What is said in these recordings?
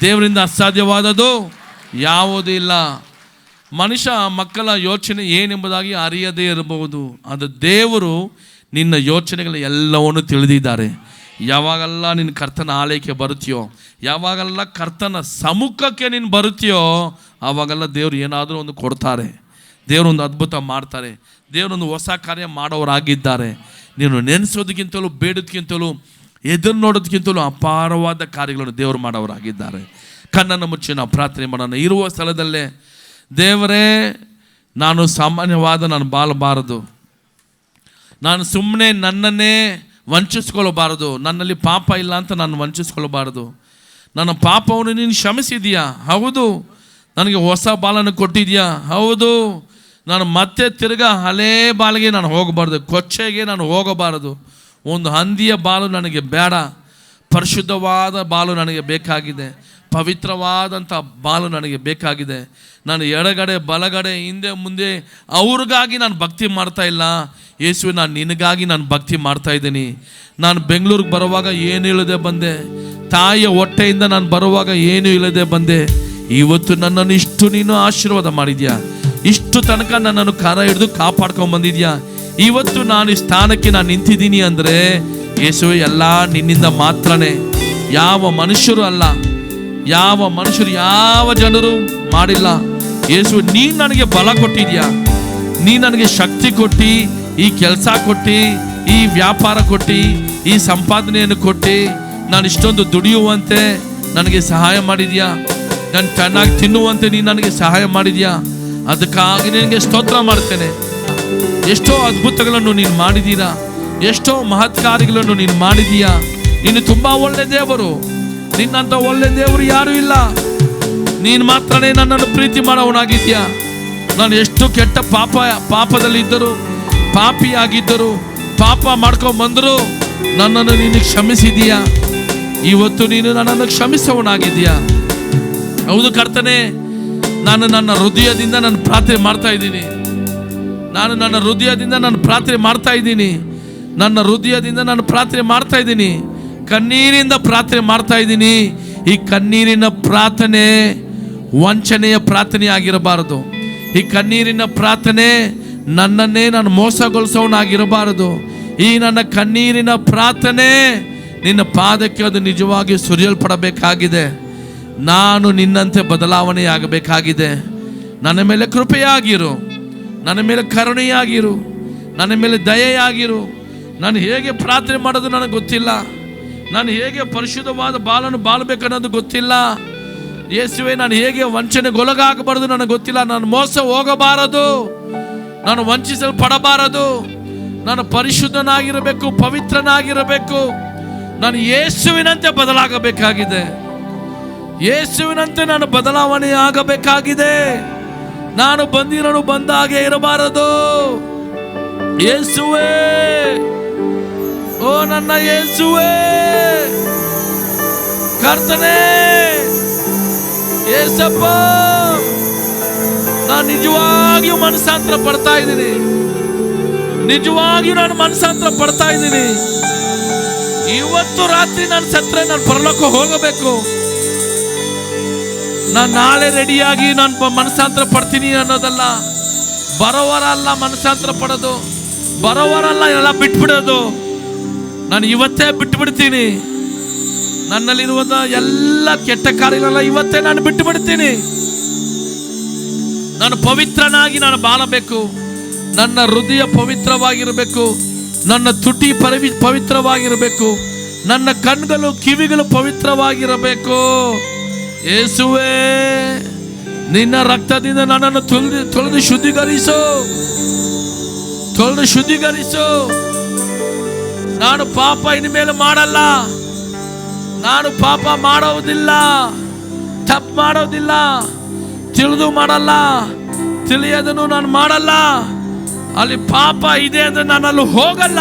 ದೇವರಿಂದ ಅಸಾಧ್ಯವಾದದ್ದು ಯಾವುದೂ ಇಲ್ಲ. ಮನುಷ್ಯ ಮಕ್ಕಳ ಯೋಚನೆ ಏನೆಂಬುದಾಗಿ ಅರಿಯದೇ ಇರಬಹುದು, ಅದು ದೇವರು ನಿನ್ನ ಯೋಚನೆಗಳ ಎಲ್ಲವನ್ನು ತಿಳಿದಿದ್ದಾರೆ. ಯಾವಾಗೆಲ್ಲ ನಿನ್ನ ಕರ್ತನ ಆಲಯಕ್ಕೆ ಬರುತ್ತೀಯೋ, ಯಾವಾಗೆಲ್ಲ ಕರ್ತನ ಸಮ್ಮುಖಕ್ಕೆ ನೀನು ಬರುತ್ತೀಯೋ, ಆವಾಗೆಲ್ಲ ದೇವರು ಏನಾದರೂ ಒಂದು ಕೊಡ್ತಾರೆ, ದೇವರೊಂದು ಅದ್ಭುತ ಮಾಡ್ತಾರೆ, ದೇವರೊಂದು ಹೊಸ ಕಾರ್ಯ ಮಾಡೋರಾಗಿದ್ದಾರೆ. ನೀನು ನೆನೆಸೋದಕ್ಕಿಂತಲೂ, ಬೇಡೋದಕ್ಕಿಂತಲೂ, ಎದುರು ನೋಡೋದಕ್ಕಿಂತಲೂ ಅಪಾರವಾದ ಕಾರ್ಯಗಳನ್ನು ದೇವರು ಮಾಡೋರಾಗಿದ್ದಾರೆ. ಕಣ್ಣನ್ನು ಮುಚ್ಚಿ ನಾವು ಪ್ರಾರ್ಥನೆ ಮಾಡೋಣ. ಇರುವ ಸ್ಥಳದಲ್ಲೇ, ದೇವರೇ, ನಾನು ಸಾಮಾನ್ಯವಾದ ನಾನು ಬಾಳಬಾರದು, ನಾನು ಸುಮ್ಮನೆ ನನ್ನನ್ನೇ ವಂಚಿಸ್ಕೊಳ್ಬಾರದು, ನನ್ನಲ್ಲಿ ಪಾಪ ಇಲ್ಲ ಅಂತ ನಾನು ವಂಚಿಸ್ಕೊಳ್ಬಾರದು. ನನ್ನ ಪಾಪವನ್ನು ನೀನು ಕ್ಷಮಿಸಿದೀಯಾ, ಹೌದು. ನನಗೆ ಹೊಸ ಬಾಲನ್ನು ಕೊಟ್ಟಿದೆಯಾ, ಹೌದು. ನಾನು ಮತ್ತೆ ತಿರ್ಗಾ ಹಳೇ ಬಾಲಿಗೆ ನಾನು ಹೋಗಬಾರ್ದು, ಕೊಚ್ಚೆಗೆ ನಾನು ಹೋಗಬಾರದು. ಒಂದು ಹಂದಿಯ ಬಾಲು ನನಗೆ ಬೇಡ, ಪರಿಶುದ್ಧವಾದ ಬಾಲು ನನಗೆ ಬೇಕಾಗಿದೆ, ಪವಿತ್ರವಾದಂಥ ಬಾಲು ನನಗೆ ಬೇಕಾಗಿದೆ. ನಾನು ಎಡಗಡೆ ಬಲಗಡೆ ಹಿಂದೆ ಮುಂದೆ ಅವ್ರಿಗಾಗಿ ನಾನು ಭಕ್ತಿ ಮಾಡ್ತಾ ಇಲ್ಲ, ಯೇಸುವೆ ನಾನು ನಿನಗಾಗಿ ನಾನು ಭಕ್ತಿ ಮಾಡ್ತಾ ಇದ್ದೀನಿ. ನಾನು ಬೆಂಗಳೂರಿಗೆ ಬರುವಾಗ ಏನು ಇಲ್ಲದೆ ಬಂದೆ, ತಾಯಿಯ ಹೊಟ್ಟೆಯಿಂದ ನಾನು ಬರುವಾಗ ಏನು ಇಲ್ಲದೆ ಬಂದೆ. ಇವತ್ತು ನನ್ನನ್ನು ಇಷ್ಟು ನೀನು ಆಶೀರ್ವಾದ ಮಾಡಿದ್ಯಾ, ಇಷ್ಟು ತನಕ ನನ್ನನ್ನು ಕರ ಹಿಡಿದು ಕಾಪಾಡ್ಕೊಂಡ್ಬಂದಿದ್ಯಾ. ಇವತ್ತು ನಾನು ಈ ಸ್ಥಾನಕ್ಕೆ ನಾನು ನಿಂತಿದ್ದೀನಿ ಅಂದರೆ ಯೇಸುವೆ ಎಲ್ಲ ನಿನ್ನಿಂದ ಮಾತ್ರನೇ. ಯಾವ ಮನುಷ್ಯರು ಅಲ್ಲ, ಯಾವ ಮನುಷ್ಯರು, ಯಾವ ಜನರು ಮಾಡಿಲ್ಲ. ಯೇಸು, ನೀನು ನನಗೆ ಬಲ ಕೊಟ್ಟಿದ್ಯಾ, ನೀನು ನನಗೆ ಶಕ್ತಿ ಕೊಟ್ಟು, ಈ ಕೆಲಸ ಕೊಟ್ಟು, ಈ ವ್ಯಾಪಾರ ಕೊಟ್ಟು, ಈ ಸಂಪಾದನೆಯನ್ನು ಕೊಟ್ಟು, ನಾನು ಇಷ್ಟೊಂದು ದುಡಿಯುವಂತೆ ನನಗೆ ಸಹಾಯ ಮಾಡಿದ್ಯಾ, ನಾನು ಚೆನ್ನಾಗಿ ತಿನ್ನುವಂತೆ ನೀನು ನನಗೆ ಸಹಾಯ ಮಾಡಿದ್ಯಾ. ಅದಕ್ಕಾಗಿ ನಿನಗೆ ಸ್ತೋತ್ರ ಮಾಡ್ತೇನೆ. ಎಷ್ಟೋ ಅದ್ಭುತಗಳನ್ನು ನೀನು ಮಾಡಿದ್ದೀರಾ, ಎಷ್ಟೋ ಮಹತ್ ಕಾರ್ಯಗಳನ್ನು ನೀನು ಮಾಡಿದೀಯಾ. ನೀನು ತುಂಬ ಒಳ್ಳೆ ದೇವರು, ನಿನ್ನಂಥ ಒಳ್ಳೆ ದೇವರು ಯಾರೂ ಇಲ್ಲ. ನೀನು ಮಾತ್ರನೇ ನನ್ನನ್ನು ಪ್ರೀತಿ ಮಾಡೋವನಾಗಿದ್ಯಾ. ನಾನು ಎಷ್ಟು ಕೆಟ್ಟ ಪಾಪದಲ್ಲಿ ಇದ್ದರು, ಪಾಪಿಯಾಗಿದ್ದರು, ಪಾಪ ಮಾಡ್ಕೊಂಡ್ಬಂದರು, ನನ್ನನ್ನು ನೀನು ಕ್ಷಮಿಸಿದೀಯಾ. ಇವತ್ತು ನೀನು ನನ್ನನ್ನು ಕ್ಷಮಿಸೋವನಾಗಿದೆಯಾ. ಹೌದು ಕರ್ತನೇ, ನಾನು ನನ್ನ ಹೃದಯದಿಂದ ನಾನು ಪ್ರಾರ್ಥನೆ ಮಾಡ್ತಾ ಇದ್ದೀನಿ. ನಾನು ನನ್ನ ಹೃದಯದಿಂದ ನಾನು ಪ್ರಾರ್ಥನೆ ಮಾಡ್ತಾ ಇದ್ದೀನಿ. ನನ್ನ ಹೃದಯದಿಂದ ನಾನು ಪ್ರಾರ್ಥನೆ ಮಾಡ್ತಾ ಇದ್ದೀನಿ. ಕಣ್ಣೀರಿಂದ ಪ್ರಾರ್ಥನೆ ಮಾಡ್ತಾ ಇದ್ದೀನಿ. ಈ ಕಣ್ಣೀರಿನ ಪ್ರಾರ್ಥನೆ ವಂಚನೆಯ ಪ್ರಾರ್ಥನೆ ಆಗಿರಬಾರದು. ಈ ಕಣ್ಣೀರಿನ ಪ್ರಾರ್ಥನೆ ನನ್ನನ್ನೇ ನಾನು ಮೋಸಗೊಳಿಸೋನಾಗಿರಬಾರದು. ಈ ನನ್ನ ಕಣ್ಣೀರಿನ ಪ್ರಾರ್ಥನೆ ನಿನ್ನ ಪಾದಕ್ಕೆ ಅದು ನಿಜವಾಗಿ ಸುರಿಯಲ್ಪಡಬೇಕಾಗಿದೆ. ನಾನು ನಿನ್ನಂತೆ ಬದಲಾವಣೆ ಆಗಬೇಕಾಗಿದೆ. ನನ್ನ ಮೇಲೆ ಕೃಪೆಯಾಗಿರು, ನನ್ನ ಮೇಲೆ ಕರುಣೆಯಾಗಿರು, ನನ್ನ ಮೇಲೆ ದಯೆಯಾಗಿರು. ನಾನು ಹೇಗೆ ಪ್ರಾರ್ಥನೆ ಮಾಡೋದು ನನಗೆ ಗೊತ್ತಿಲ್ಲ, ನಾನು ಹೇಗೆ ಪರಿಶುದ್ಧವಾದ ಬಾಳನ್ನು ಬಾಳಬೇಕನ್ನೋದು ಗೊತ್ತಿಲ್ಲ. ಯೇಸುವೆ, ನಾನು ಹೇಗೆ ವಂಚನೆಗೊಳಗಾಗಬಾರದು ನನಗೆ ಗೊತ್ತಿಲ್ಲ. ನಾನು ಮೋಸ ಹೋಗಬಾರದು, ನಾನು ವಂಚಿಸಲ್ಪಡಬಾರದು. ನಾನು ಪರಿಶುದ್ಧನಾಗಿರಬೇಕು, ಪವಿತ್ರನಾಗಿರಬೇಕು. ನಾನು ಯೇಸುವಿನಂತೆ ಬದಲಾಗಬೇಕಾಗಿದೆ. ಯೇಸುವಿನಂತೆ ನಾನು ಬದಲಾವಣೆ ಆಗಬೇಕಾಗಿದೆ. ನಾನು ಬಂದಿರೋನು ಬಂದ ಹಾಗೆ ಇರಬಾರದು. ಯೇಸುವೇ, ಓ ನನ್ನ ಯೇಸುವೇ, ಕರ್ತನೇ, ಯೇಸಪ್ಪ, ನಾನು ನಿಜವಾಗಿಯೂ ಮನಸ್ಸಾಂತರ ಪಡ್ತಾ ಇದ್ದೀನಿ. ನಿಜವಾಗಿಯೂ ನಾನು ಮನಸ್ಸಾಂತರ ಪಡ್ತಾ ಇದ್ದೀನಿ. ಇವತ್ತು ರಾತ್ರಿ ನಾನು ಸತ್ರೆ ನಾನು ಪರಲೋಕ ಹೋಗಬೇಕು. ನಾನು ನಾಳೆ ರೆಡಿಯಾಗಿ ನಾನು ಮನಸ್ಸಾಂತರ ಪಡ್ತೀನಿ ಅನ್ನೋದಲ್ಲ. ಬರೋವರ ಅಲ್ಲ ಮನಸ್ಸಾಂತರ ಪಡೋದು, ಬರೋವರಲ್ಲ ಎಲ್ಲ ಬಿಟ್ಬಿಡೋದು. ನಾನು ಇವತ್ತೇ ಬಿಟ್ಟು ಬಿಡ್ತೀನಿ. ನನ್ನಲ್ಲಿರುವ ಎಲ್ಲ ಕೆಟ್ಟ ಕಾರ್ಯಗಳೆಲ್ಲ ಇವತ್ತೇ ನಾನು ಬಿಟ್ಟು ಬಿಡ್ತೀನಿ. ನಾನು ಪವಿತ್ರನಾಗಿ ನಾನು ಬಾಳಬೇಕು. ನನ್ನ ಹೃದಯ ಪವಿತ್ರವಾಗಿರಬೇಕು, ನನ್ನ ತುಟಿ ಪವಿತ್ರವಾಗಿರಬೇಕು, ನನ್ನ ಕಣ್ಗಳು ಕಿವಿಗಳು ಪವಿತ್ರವಾಗಿರಬೇಕು. ಯೇಸುವೇ, ನಿನ್ನ ರಕ್ತದಿಂದ ನನ್ನನ್ನು ತೊಳೆದು ಶುದ್ಧೀಕರಿಸು. ನಾನು ಪಾಪ ಇನ್ಮೇಲೆ ಮಾಡಲ್ಲ. ನಾನು ಪಾಪ ಮಾಡೋದಿಲ್ಲ, ತಪ್ಪು ಮಾಡೋದಿಲ್ಲ, ತಿಳಿದು ಮಾಡಲ್ಲ, ತಿಳಿಯೋದನ್ನು ನಾನು ಮಾಡಲ್ಲ. ಅಲ್ಲಿ ಪಾಪ ಇದೆ ಅಂದರೆ ನಾನು ಅಲ್ಲಿ ಹೋಗಲ್ಲ.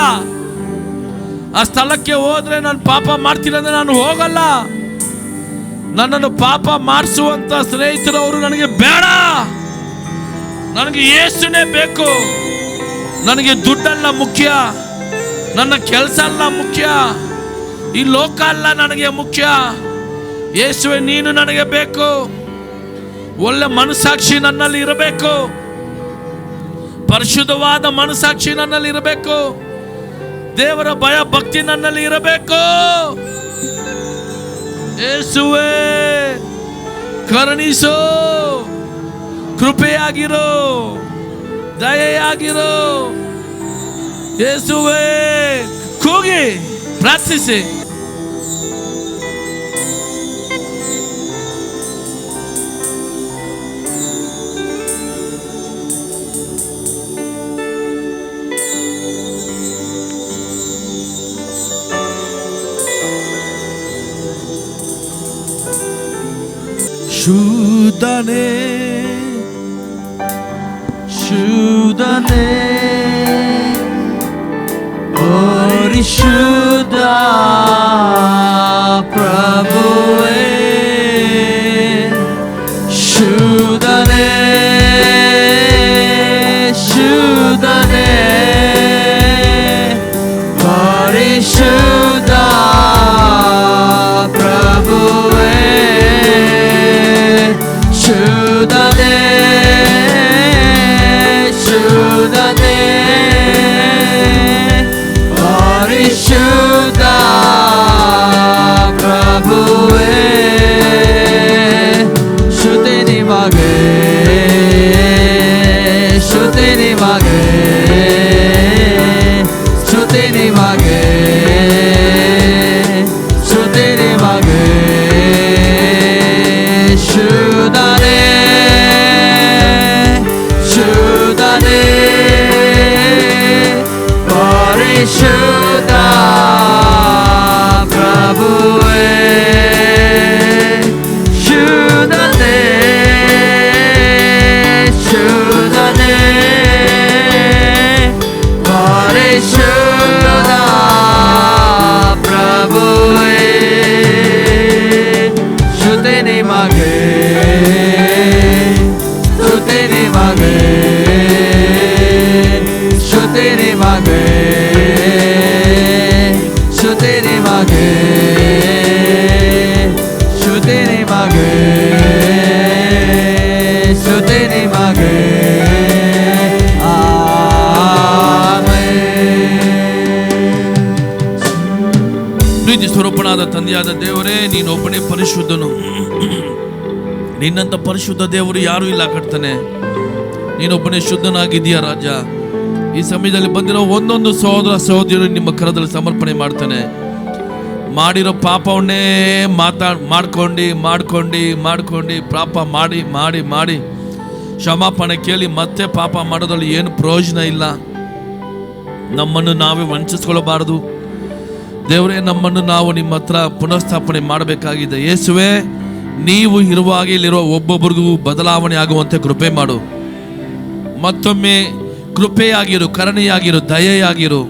ಆ ಸ್ಥಳಕ್ಕೆ ಹೋದ್ರೆ ನಾನು ಪಾಪ ಮಾಡ್ತೀನಿ ಅಂದರೆ ನಾನು ಹೋಗಲ್ಲ. ನನ್ನನ್ನು ಪಾಪ ಮಾಡಿಸುವಂತ ಸ್ನೇಹಿತರವರು ನನಗೆ ಬೇಡ. ನನಗೆ ಯೇಸುನೇ ಬೇಕು. ನನಗೆ ದುಡ್ಡಲ್ಲ ಮುಖ್ಯ, ನನ್ನ ಕೆಲಸ ಅಲ್ಲ ಮುಖ್ಯ, ಈ ಲೋಕ ಅಲ್ಲ ನನಗೆ ಮುಖ್ಯ. ಯೇಸುವೆ ನೀನು ನನಗೆ ಬೇಕು. ಒಳ್ಳೆ ಮನಸ್ಸಾಕ್ಷಿ ನನ್ನಲ್ಲಿ ಇರಬೇಕು. ಪರಿಶುದ್ಧವಾದ ಮನಸ್ಸಾಕ್ಷಿ ನನ್ನಲ್ಲಿ ಇರಬೇಕು. ದೇವರ ಭಯ ಭಕ್ತಿ ನನ್ನಲ್ಲಿ ಇರಬೇಕು. ಯೇಸುವೆ ಕರುಣಿಸು, ಕೃಪೆಯಾಗಿರೋ, ದಯೆಯಾಗಿರೋ. ಯೇಸುವೆ ಕೂಗಿ ಪ್ರಾರ್ಥಿಸಿ. ಶುದ್ಧನೇ ಶುದ್ಧನೇ ಪರಿಶುದ್ಧ ಪ್ರಭುವೇ, ಶುದ್ಧನೇ ಶುದ್ಧನೇ ಪರಿಶುದ್ಧ ಪ್ರಭುವೇ, ಶುದ್ಧನೇ ಶುದ್ಧನೇ ಪರಿಶುದ್ಧ ಪ್ರಭುವೇ, ಸ್ತುತಿ ನಿಮಗೆ, ಸ್ತುತಿ ನಿಮಗೆ, ಸ್ತುತಿ ನಿಮಗೆ, ಸ್ತುತಿ ನಿಮಗೆ. ಶುದ್ಧನೇ ಶುದ್ಧನೇ ಪರಿಶುದ್ಧ ಪ್ರಭುವೇ, ಶುದ್ಧನೇ ಶುದ್ಧನೇ ಪರಿಶುದ್ಧ ಪ್ರಭುವೇ, ಸ್ತುತಿ ನಿಮಗೆ, ಸ್ತುತಿ ನಿಮಗೆ, ಸ್ತುತಿ ನಿಮಗೆ, ಸ್ತುತಿ ನಿಮಗೆ, ಸ್ತುತಿ ನಿಮಗೆ, ಸ್ತುತಿ ನಿಮಗೆ. ಪ್ರೀತಿ ಸ್ವರೂಪನಾದ ತಂದೆಯಾದ ದೇವರೇ, ನೀನೊಬ್ಬನೇ ಪರಿಶುದ್ಧನು. ನಿನ್ನಂತ ಪರಿಶುದ್ಧ ದೇವರು ಯಾರೂ ಇಲ್ಲ ಕರ್ತನೆ. ನೀನೊಬ್ಬನೇ ಶುದ್ಧನಾಗಿದ್ದೀಯ ರಾಜ. ಈ ಸಮಯದಲ್ಲಿ ಬಂದಿರೋ ಒಂದೊಂದು ಸಹೋದರ ಸಹೋದರಿಯರು ನಿಮ್ಮ ಕರದಲ್ಲಿ ಸಮರ್ಪಣೆ ಮಾಡ್ತಾನೆ. ಮಾಡಿರೋ ಪಾಪವನ್ನೇ ಮಾಡ್ಕೊಂಡು ಪಾಪ ಮಾಡಿ ಕ್ಷಮಾಪಣೆ ಕೇಳಿ ಮತ್ತೆ ಪಾಪ ಮಾಡೋದ್ರಲ್ಲಿ ಏನು ಪ್ರಯೋಜನ ಇಲ್ಲ. ನಮ್ಮನ್ನು ನಾವೇ ವಂಚಿಸ್ಕೊಳ್ಬಾರದು ದೇವರೇ. ನಮ್ಮನ್ನು ನಾವು ನಿಮ್ಮ ಹತ್ರ ಪುನಃಸ್ಥಾಪನೆ ಮಾಡಬೇಕಾಗಿದೆ. ಯೇಸುವೆ, ನೀವು ಇರುವಾಗ ಇಲ್ಲಿರುವ ಒಬ್ಬೊಬ್ಬರಿಗೂ ಬದಲಾವಣೆ ಆಗುವಂತೆ ಕೃಪೆ ಮಾಡು. ಮತ್ತೊಮ್ಮೆ ಕೃಪೆಯಾಗಿರು, ಕರುಣೆಯಾಗಿರು, ದಯೆಯಾಗಿರು.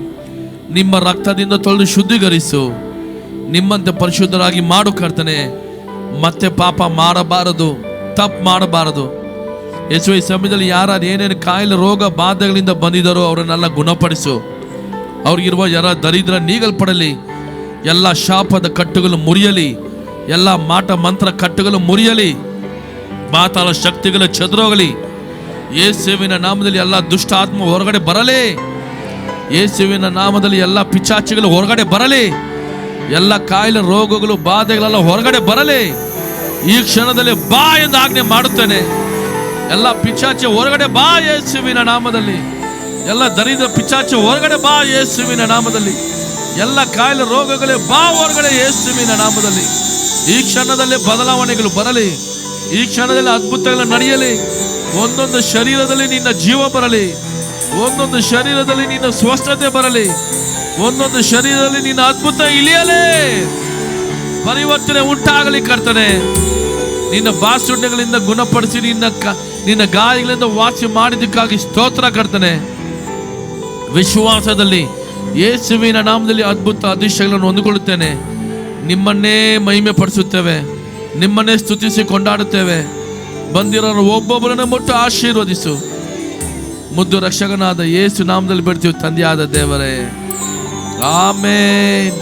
ನಿಮ್ಮ ರಕ್ತದಿಂದ ತೊಳೆದು ಶುದ್ಧೀಕರಿಸು. ನಿಮ್ಮಂತೆ ಪರಿಶುದ್ಧರಾಗಿ ಮಾಡು ಕರ್ತನೆ. ಮತ್ತೆ ಪಾಪ ಮಾಡಬಾರದು, ತಪ್ಪು ಮಾಡಬಾರದು. ಯೇಸುವೆ, ಈ ಸಮಯದಲ್ಲಿ ಯಾರು ಏನೇನು ಕಾಯಿಲೆ ರೋಗ ಬಾಧೆಗಳಿಂದ ಬಂದಿದ್ದಾರೋ ಅವರನ್ನೆಲ್ಲ ಗುಣಪಡಿಸು. ಅವ್ರಿಗಿರುವ ಯಾರ ದರಿದ್ರ ನೀಗಲ್ಪಡಲಿ. ಎಲ್ಲ ಶಾಪದ ಕಟ್ಟುಗಳು ಮುರಿಯಲಿ. ಎಲ್ಲ ಮಾಟ ಮಂತ್ರ ಕಟ್ಟುಗಳು ಮುರಿಯಲಿ. ಪಾತಾಳ ಶಕ್ತಿಗಳ ಚದುರೋಗಲಿ. ಯೇಸುವಿನ ನಾಮದಲ್ಲಿ ಎಲ್ಲ ದುಷ್ಟ ಆತ್ಮ ಹೊರಗಡೆ ಬರಲಿ. ಯೇಸುವಿನ ನಾಮದಲ್ಲಿ ಎಲ್ಲ ಪಿಚಾಚಿಗಳು ಹೊರಗಡೆ ಬರಲಿ. ಎಲ್ಲ ಕಾಯಿಲೆ ರೋಗಗಳು ಬಾಧೆಗಳೆಲ್ಲ ಹೊರಗಡೆ ಬರಲಿ. ಈ ಕ್ಷಣದಲ್ಲಿ ಬಾ ಎಂದು ಆಜ್ಞೆ ಮಾಡುತ್ತೇನೆ. ಎಲ್ಲ ಪಿಚಾಚಿ ಹೊರಗಡೆ ಬಾ ಯೇಸುವಿನ ನಾಮದಲ್ಲಿ. ಎಲ್ಲ ದರಿದ್ರ ಪಿಚಾಚಿ ಹೊರಗಡೆ ಬಾ ಯೇಸುವಿನ ನಾಮದಲ್ಲಿ. ಎಲ್ಲ ಕಾಯಿಲೆ ರೋಗಗಳೇ ಬಾ ಹೊರಗಡೆ ಯೇಸುವಿನ ನಾಮದಲ್ಲಿ. ಈ ಕ್ಷಣದಲ್ಲಿ ಬದಲಾವಣೆಗಳು ಬರಲಿ. ಈ ಕ್ಷಣದಲ್ಲಿ ಅದ್ಭುತಗಳು ನಡೆಯಲಿ. ಒಂದೊಂದು ಶರೀರದಲ್ಲಿ ನಿನ್ನ ಜೀವ ಬರಲಿ. ಒಂದೊಂದು ಶರೀರದಲ್ಲಿ ನಿನ್ನ ಸ್ವಸ್ಥತೆ ಬರಲಿ. ಒಂದೊಂದು ಶರೀರದಲ್ಲಿ ನಿನ್ನ ಅದ್ಭುತ ಇಳಿಯಲೇ. ಪರಿವರ್ತನೆ ಉಂಟಾಗಲಿ ಕರ್ತನೆ. ನಿನ್ನ ಬಾಸುಂಡೆಗಳಿಂದ ಗುಣಪಡಿಸಿ ನಿನ್ನ ಗಾಯಗಳಿಂದ ವಾಸಿ ಮಾಡಿದ್ದಕ್ಕಾಗಿ ಸ್ತೋತ್ರ ಕರ್ತನೆ. ವಿಶ್ವಾಸದಲ್ಲಿ ಯೇಸುವಿನ ನಾಮದಲ್ಲಿ ಅದ್ಭುತ ಅಧಿಶಯಗಳನ್ನು ಹೊಂದಿಕೊಳ್ಳುತ್ತೇನೆ. ನಿಮ್ಮನ್ನೇ ಮಹಿಮೆ ಪಡಿಸುತ್ತೇವೆ. ನಿಮ್ಮನ್ನೇ ಸ್ತುತಿಸಿ ಕೊಂಡಾಡುತ್ತೇವೆ. ಬಂದಿರೋರು ಒಬ್ಬೊಬ್ಬರನ್ನು ಮುಟ್ಟು ಆಶೀರ್ವದಿಸು. ಮುದ್ದು ರಕ್ಷಕನಾದ ಯೇಸು ನಾಮದಲ್ಲಿ ಬಿಡ್ತೀವಿ ತಂದೆಯಾದ ದೇವರೇ, ಆಮೇನ್.